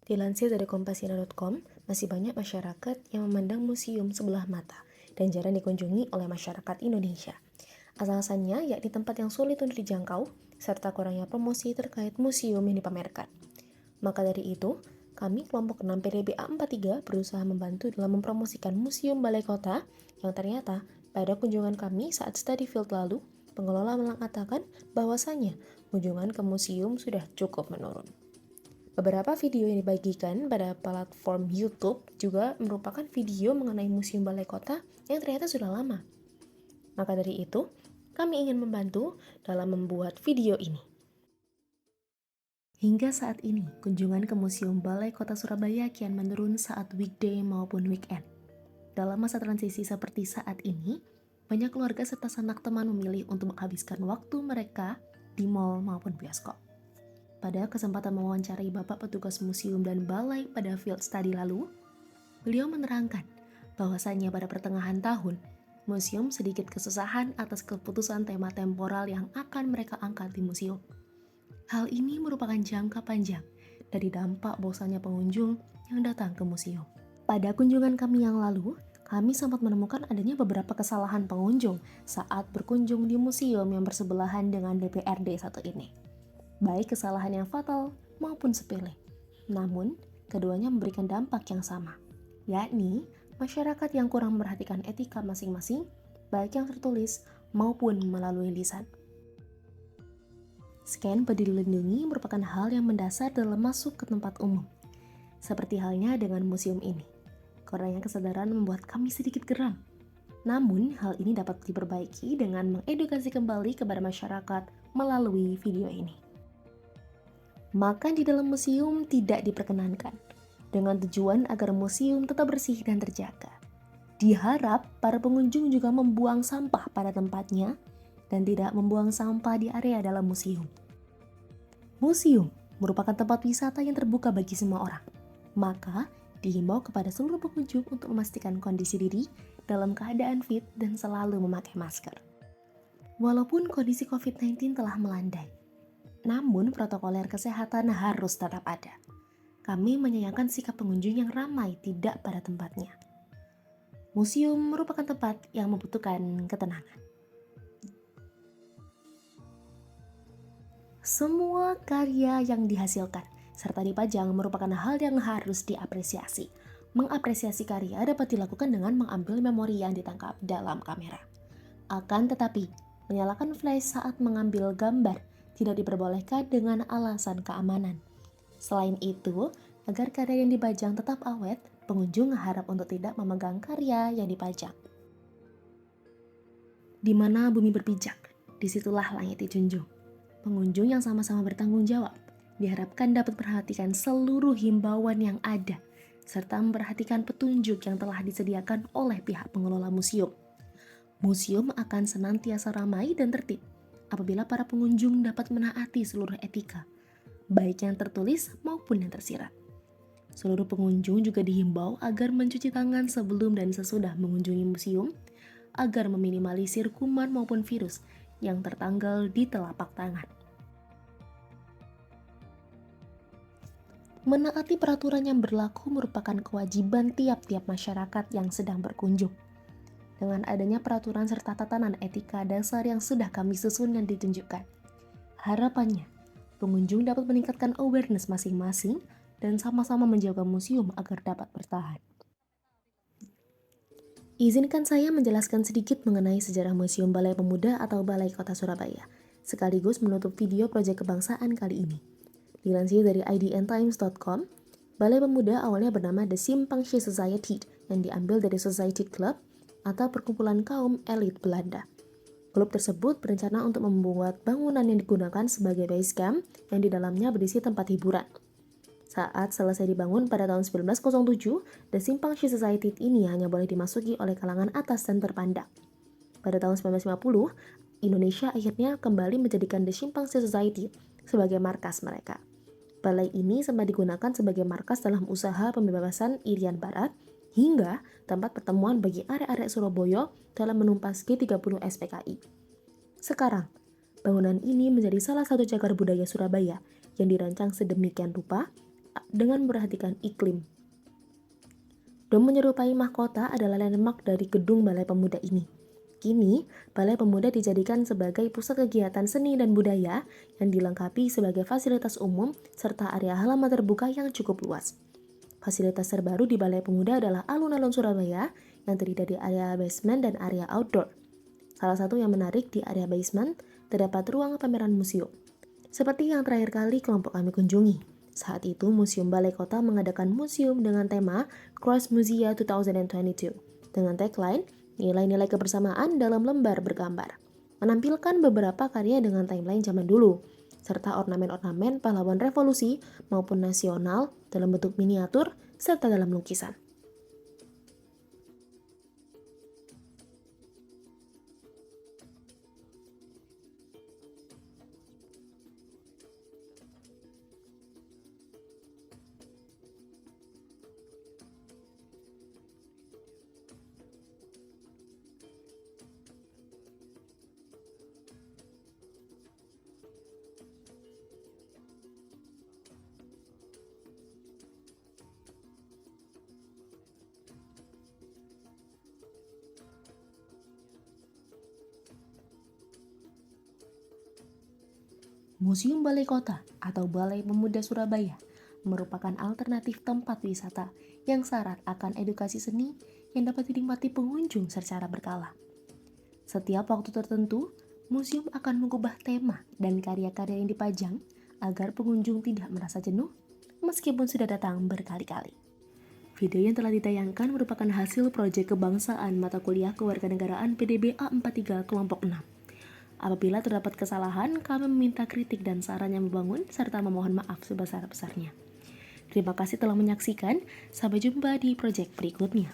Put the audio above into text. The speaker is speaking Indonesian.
Dilansir dari kompasiana.com, masih banyak masyarakat yang memandang museum sebelah mata dan jarang dikunjungi oleh masyarakat Indonesia. Alasannya yakni tempat yang sulit untuk dijangkau, serta kurangnya promosi terkait museum yang dipamerkan. Maka dari itu, kami kelompok 6 PDBA 43 berusaha membantu dalam mempromosikan Museum Balai Kota yang ternyata pada kunjungan kami saat study field lalu, pengelola mengatakan bahwasannya kunjungan ke museum sudah cukup menurun. Beberapa video yang dibagikan pada platform YouTube juga merupakan video mengenai Museum Balai Kota yang ternyata sudah lama. Maka dari itu, kami ingin membantu dalam membuat video ini. Hingga saat ini, kunjungan ke Museum Balai Kota Surabaya kian menurun saat weekday maupun weekend. Dalam masa transisi seperti saat ini, banyak keluarga serta sanak teman memilih untuk menghabiskan waktu mereka di mal maupun bioskop. Pada kesempatan mewawancarai Bapak Petugas Museum dan Balai pada field study lalu, beliau menerangkan bahwasannya pada pertengahan tahun, museum sedikit kesusahan atas keputusan tema temporal yang akan mereka angkat di museum. Hal ini merupakan jangka panjang dari dampak bosannya pengunjung yang datang ke museum. Pada kunjungan kami yang lalu, kami sempat menemukan adanya beberapa kesalahan pengunjung saat berkunjung di museum yang bersebelahan dengan DPRD satu ini. Baik kesalahan yang fatal maupun sepele. Namun, keduanya memberikan dampak yang sama, yakni masyarakat yang kurang memperhatikan etika masing-masing, baik yang tertulis maupun melalui lisan. Scan Peduli Lindungi merupakan hal yang mendasar dalam masuk ke tempat umum. Seperti halnya dengan museum ini. Kurangnya kesadaran membuat kami sedikit geram. Namun, hal ini dapat diperbaiki dengan mengedukasi kembali kepada masyarakat melalui video ini. Makan di dalam museum tidak diperkenankan, dengan tujuan agar museum tetap bersih dan terjaga. Diharap para pengunjung juga membuang sampah pada tempatnya dan tidak membuang sampah di area dalam museum. Museum merupakan tempat wisata yang terbuka bagi semua orang, maka dihimbau kepada seluruh pengunjung untuk memastikan kondisi diri dalam keadaan fit dan selalu memakai masker. Walaupun kondisi COVID-19 telah melandai, namun protokoler kesehatan harus tetap ada. Kami menyayangkan sikap pengunjung yang ramai tidak pada tempatnya. Museum merupakan tempat yang membutuhkan ketenangan. Semua karya yang dihasilkan serta dipajang merupakan hal yang harus diapresiasi. Mengapresiasi karya dapat dilakukan dengan mengambil memori yang ditangkap dalam kamera. Akan tetapi, menyalakan flash saat mengambil gambar tidak diperbolehkan dengan alasan keamanan. Selain itu, agar karya yang dipajang tetap awet, pengunjung harap untuk tidak memegang karya yang dipajang. Di mana bumi berpijak, disitulah langit dijunjung. Pengunjung yang sama-sama bertanggung jawab diharapkan dapat perhatikan seluruh himbauan yang ada, serta memperhatikan petunjuk yang telah disediakan oleh pihak pengelola museum. Museum akan senantiasa ramai dan tertib apabila para pengunjung dapat menaati seluruh etika, baik yang tertulis maupun yang tersirat. Seluruh pengunjung juga dihimbau agar mencuci tangan sebelum dan sesudah mengunjungi museum, agar meminimalisir kuman maupun virus yang tertanggal di telapak tangan. Menaati peraturan yang berlaku merupakan kewajiban tiap-tiap masyarakat yang sedang berkunjung. Dengan adanya peraturan serta tatanan etika dasar yang sudah kami susun dan ditunjukkan, harapannya pengunjung dapat meningkatkan awareness masing-masing dan sama-sama menjaga museum agar dapat bertahan. Izinkan saya menjelaskan sedikit mengenai sejarah Museum Balai Pemuda atau Balai Kota Surabaya, sekaligus menutup video proyek kebangsaan kali ini. Dilansir dari idntimes.com, Balai Pemuda awalnya bernama The Simpangsie Society yang diambil dari Society Club atau perkumpulan kaum elit Belanda. Klub tersebut berencana untuk membuat bangunan yang digunakan sebagai base camp yang di dalamnya berisi tempat hiburan. Saat selesai dibangun pada tahun 1907, The Simpangsie Society ini hanya boleh dimasuki oleh kalangan atas dan terpandang. Pada tahun 1950, Indonesia akhirnya kembali menjadikan The Simpangsie Society sebagai markas mereka. Balai ini sempat digunakan sebagai markas dalam usaha pembebasan Irian Barat hingga tempat pertemuan bagi arek-arek Surabaya dalam menumpas G30 SPKI. Sekarang, bangunan ini menjadi salah satu cagar budaya Surabaya yang dirancang sedemikian rupa dengan memperhatikan iklim. Dom menyerupai mahkota adalah landmark dari gedung Balai Pemuda ini. Kini, Balai Pemuda dijadikan sebagai pusat kegiatan seni dan budaya yang dilengkapi sebagai fasilitas umum serta area halaman terbuka yang cukup luas. Fasilitas terbaru di Balai Pemuda adalah alun-alun Surabaya yang terdiri dari area basement dan area outdoor. Salah satu yang menarik di area basement terdapat ruang pameran museum. Seperti yang terakhir kali kelompok kami kunjungi. Saat itu, Museum Balai Kota mengadakan museum dengan tema Cross Museum 2022 dengan tagline nilai-nilai kebersamaan dalam lembar bergambar, menampilkan beberapa karya dengan timeline zaman dulu, serta ornamen-ornamen pahlawan revolusi maupun nasional dalam bentuk miniatur serta dalam lukisan. Museum Balai Kota atau Balai Pemuda Surabaya merupakan alternatif tempat wisata yang syarat akan edukasi seni yang dapat dinikmati pengunjung secara berkala. Setiap waktu tertentu, museum akan mengubah tema dan karya-karya yang dipajang agar pengunjung tidak merasa jenuh meskipun sudah datang berkali-kali. Video yang telah ditayangkan merupakan hasil proyek kebangsaan mata kuliah kewarganegaraan PDB A43 kelompok 6. Apabila terdapat kesalahan, kami meminta kritik dan saran yang membangun serta memohon maaf sebesar-besarnya. Terima kasih telah menyaksikan, sampai jumpa di proyek berikutnya.